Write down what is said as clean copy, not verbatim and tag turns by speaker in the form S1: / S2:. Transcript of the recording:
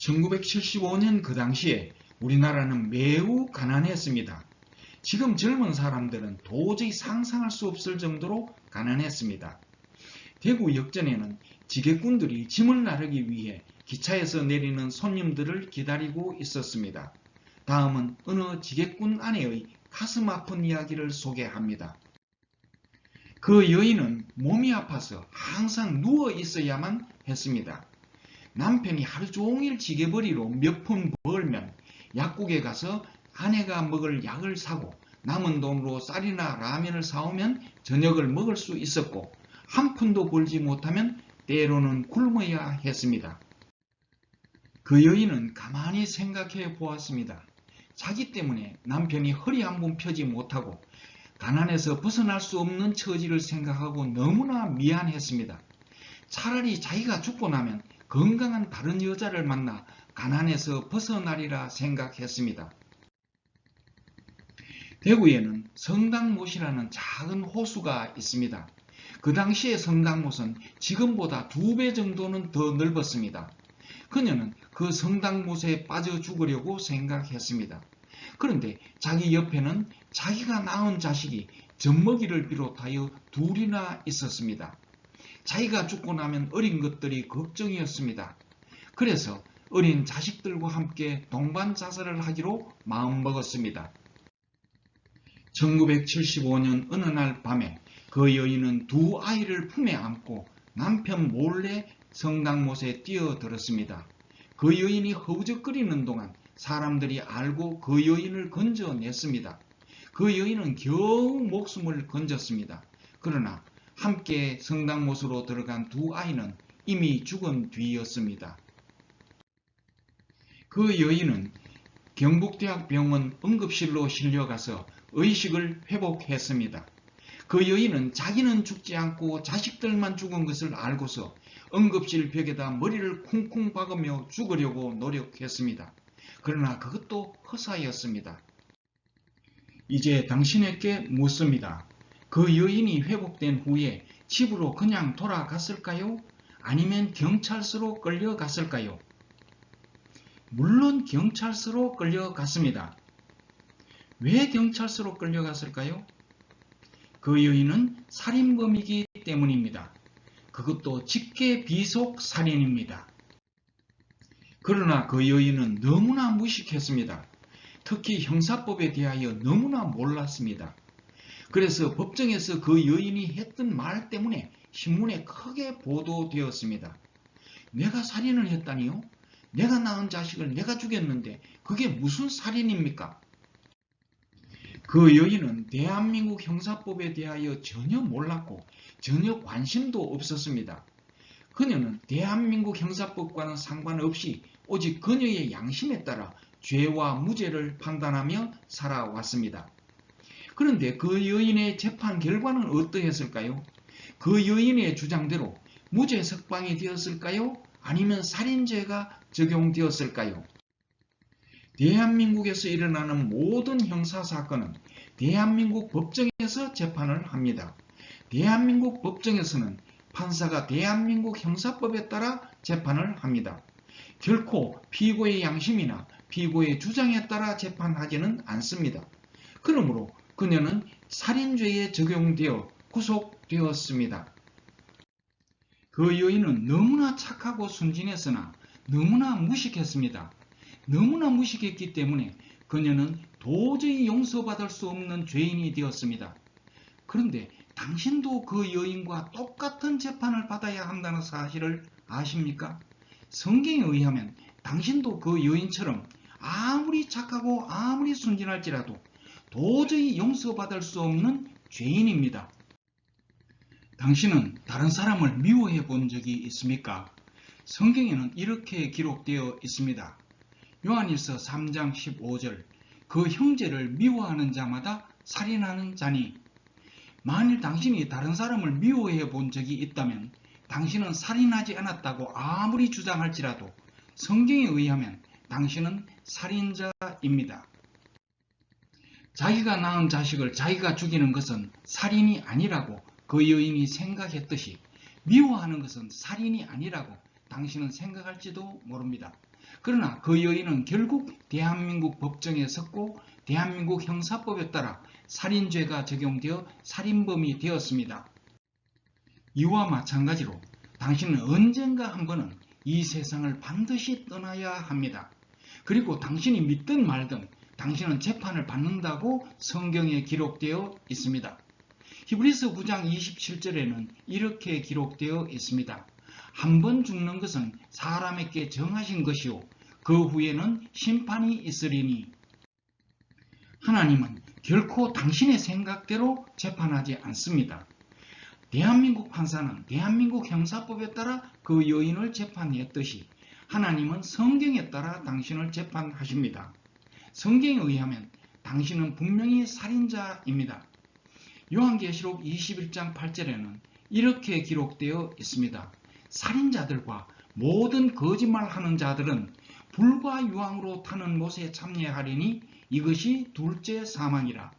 S1: 1975년 그 당시에 우리나라는 매우 가난했습니다. 지금 젊은 사람들은 도저히 상상할 수 없을 정도로 가난했습니다. 대구 역전에는 지게꾼들이 짐을 나르기 위해 기차에서 내리는 손님들을 기다리고 있었습니다. 다음은 어느 지게꾼 아내의 가슴 아픈 이야기를 소개합니다. 그 여인은 몸이 아파서 항상 누워 있어야만 했습니다. 남편이 하루 종일 지게벌이로 몇 푼 벌면 약국에 가서 아내가 먹을 약을 사고 남은 돈으로 쌀이나 라면을 사오면 저녁을 먹을 수 있었고 한 푼도 벌지 못하면 때로는 굶어야 했습니다. 그 여인은 가만히 생각해 보았습니다. 자기 때문에 남편이 허리 한 번 펴지 못하고 가난에서 벗어날 수 없는 처지를 생각하고 너무나 미안했습니다. 차라리 자기가 죽고 나면 건강한 다른 여자를 만나 가난에서 벗어나리라 생각했습니다. 대구에는 성당못이라는 작은 호수가 있습니다. 그 당시의 성당못은 지금보다 2배 정도는 더 넓었습니다. 그녀는 그 성당못에 빠져 죽으려고 생각했습니다. 그런데 자기 옆에는 자기가 낳은 자식이 젖먹이를 비롯하여 둘이나 있었습니다. 자기가 죽고 나면 어린 것들이 걱정이었습니다. 그래서 어린 자식들과 함께 동반 자살을 하기로 마음먹었습니다. 1975년 어느 날 밤에 그 여인은 2 아이를 품에 안고 남편 몰래 성당못에 뛰어들었습니다. 그 여인이 허우적거리는 동안 사람들이 알고 그 여인을 건져냈습니다. 그 여인은 겨우 목숨을 건졌습니다. 그러나 함께 성당못으로 들어간 2 아이는 이미 죽은 뒤였습니다. 그 여인은 경북대학병원 응급실로 실려가서 의식을 회복했습니다. 그 여인은 자기는 죽지 않고 자식들만 죽은 것을 알고서 응급실 벽에다 머리를 쿵쿵 박으며 죽으려고 노력했습니다. 그러나 그것도 허사였습니다. 이제 당신에게 묻습니다. 그 여인이 회복된 후에 집으로 그냥 돌아갔을까요? 아니면 경찰서로 끌려갔을까요? 물론 경찰서로 끌려갔습니다. 왜 경찰서로 끌려갔을까요? 그 여인은 살인범이기 때문입니다. 그것도 직계 비속 살인입니다. 그러나 그 여인은 너무나 무식했습니다. 특히 형사법에 대하여 너무나 몰랐습니다. 그래서 법정에서 그 여인이 했던 말 때문에 신문에 크게 보도되었습니다. 내가 살인을 했다니요? 내가 낳은 자식을 내가 죽였는데 그게 무슨 살인입니까? 그 여인은 대한민국 형사법에 대하여 전혀 몰랐고 전혀 관심도 없었습니다. 그녀는 대한민국 형사법과는 상관없이 오직 그녀의 양심에 따라 죄와 무죄를 판단하며 살아왔습니다. 그런데 그 여인의 재판 결과는 어떠했을까요? 그 여인의 주장대로 무죄 석방이 되었을까요? 아니면 살인죄가 적용되었을까요? 대한민국에서 일어나는 모든 형사사건은 대한민국 법정에서 재판을 합니다. 대한민국 법정에서는 판사가 대한민국 형사법에 따라 재판을 합니다. 결코 피고의 양심이나 피고의 주장에 따라 재판하지는 않습니다. 그러므로 그녀는 살인죄에 적용되어 구속되었습니다. 그 여인은 너무나 착하고 순진했으나 너무나 무식했습니다. 너무나 무식했기 때문에 그녀는 도저히 용서받을 수 없는 죄인이 되었습니다. 그런데 당신도 그 여인과 똑같은 재판을 받아야 한다는 사실을 아십니까? 성경에 의하면 당신도 그 여인처럼 아무리 착하고 아무리 순진할지라도 도저히 용서받을 수 없는 죄인입니다. 당신은 다른 사람을 미워해 본 적이 있습니까? 성경에는 이렇게 기록되어 있습니다. 요한일서 3장 15절 그 형제를 미워하는 자마다 살인하는 자니 만일 당신이 다른 사람을 미워해 본 적이 있다면 당신은 살인하지 않았다고 아무리 주장할지라도 성경에 의하면 당신은 살인자입니다. 자기가 낳은 자식을 자기가 죽이는 것은 살인이 아니라고 그 여인이 생각했듯이 미워하는 것은 살인이 아니라고 당신은 생각할지도 모릅니다. 그러나 그 여인은 결국 대한민국 법정에 섰고 대한민국 형사법에 따라 살인죄가 적용되어 살인범이 되었습니다. 이와 마찬가지로 당신은 언젠가 한 번은 이 세상을 반드시 떠나야 합니다. 그리고 당신이 믿든 말든 당신은 재판을 받는다고 성경에 기록되어 있습니다. 히브리서 9장 27절에는 이렇게 기록되어 있습니다. 한 번 죽는 것은 사람에게 정하신 것이요 그 후에는 심판이 있으리니. 하나님은 결코 당신의 생각대로 재판하지 않습니다. 대한민국 판사는 대한민국 형사법에 따라 그 여인을 재판했듯이 하나님은 성경에 따라 당신을 재판하십니다. 성경에 의하면 당신은 분명히 살인자입니다. 요한계시록 21장 8절에는 이렇게 기록되어 있습니다. 살인자들과 모든 거짓말하는 자들은 불과 유황으로 타는 못에 참여하리니 이것이 둘째 사망이라.